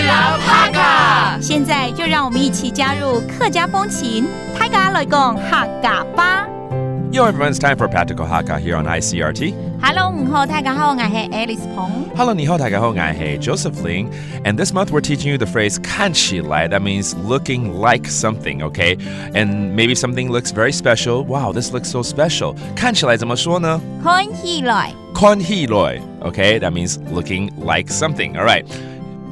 love Hakka。现在就让我们一起加入客家风情，大家来讲客家吧。Yo, everyone, it's time for Practical Hakka here on ICRT. Hello， 午好，大家好，我是 Alice 彭。Hello, 你好，大家好，我是 Joseph Ling. And this month we're teaching you the phrase 看起来. That means looking like something, okay? And maybe something looks very special. Wow, this looks so special. 看起来怎么说呢？看起来。看起来, okay? That means looking like something. All right.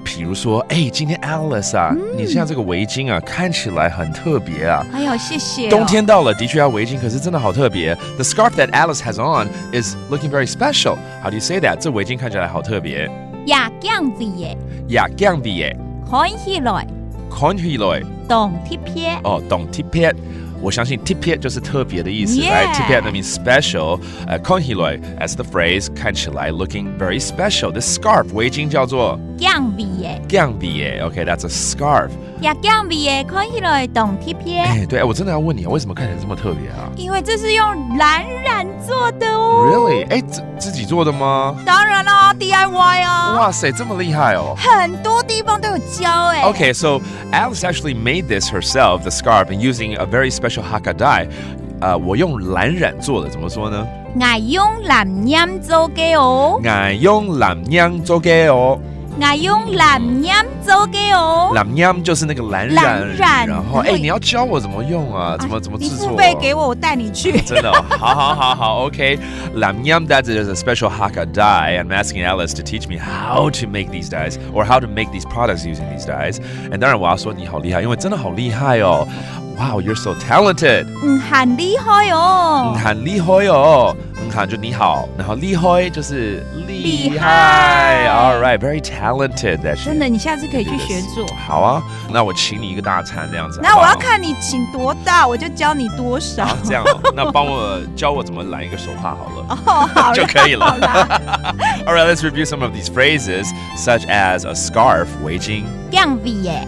比如说，今天 Alice 啊，你现在这个围巾啊，看起来很特别啊。哎呦，谢谢、哦。冬天到了，的确要围巾，可是真的好特别。The scarf that Alice has on is looking very special. How do you say that? 这围巾看起来好特别。呀，这样子耶。呀，这样子耶。看起来。看起来。懂特别。哦，懂特别。我相信 特别 就是特别的意思 Yeah. right? 特别 that means special. 看起来 as the phrase 看起来 looking very special. This scarf 围巾叫做这样子耶。这样子耶 Okay, that's a scarf. 呀，这样子耶，看起来懂特别。对，我真的要问你，为什么看起来这么特别啊？因为这是用蓝染做的哦。Really? 自己做的吗？当然啦 ，DIY 啊。哇塞，这么厉害哦！很多地方都有教哎。Okay, so Alice actually made this herself, the scarf, and using a very special Hakka dye. 我用蓝染做的，怎么说呢？我用蓝染做的哦。我用蓝染做的哦。我用蓝染做的哦。蓝染就是那个蓝染，然后你要教我怎么用啊？怎么制作？你付费给我，我带你去。真的、哦，好 ，OK。蓝染 that is a special Hakka dye. I'm asking Alice to teach me how to make these dyes or how to make these products using these dyes. And 当然我要说你好厉害，因为真的好厉害哦。Wow, you're so talented. 很厉害哦。很厉害哦。很就你好，然后厉害就是厉害。All right, very talented. 真的，你下次可以去学做。好啊，那我请你一个大餐这样子。那我要看你请多大，我就教你多少。这样哦，那教我怎么染一个手帕好了。好就可以了。All right, let's review some of these phrases, such as a scarf 围巾。这样子耶。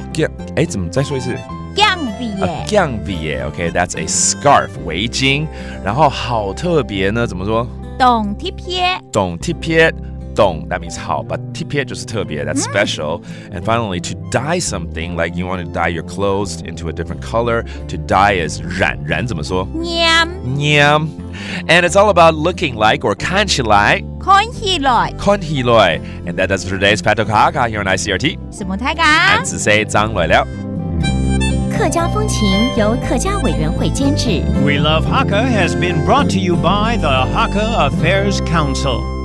怎么再说一次？这样子耶。这样子耶 ，OK, that's a scarf 围巾。然后好特别呢，怎么说？懂特别。懂特别。懂 that means 好 but 特别就是特别 that's special. And finally, to dye something, like you want to dye your clothes into a different color, to dye is 染怎么说？染 And it's all about looking like or 看起来 看起来 And that does for today's Practical Hakka here on ICRT. 什么太嘎？子 say 张来了。客家风情由客家委员会监制。 We Love Hakka has been brought to you by the Hakka Affairs Council.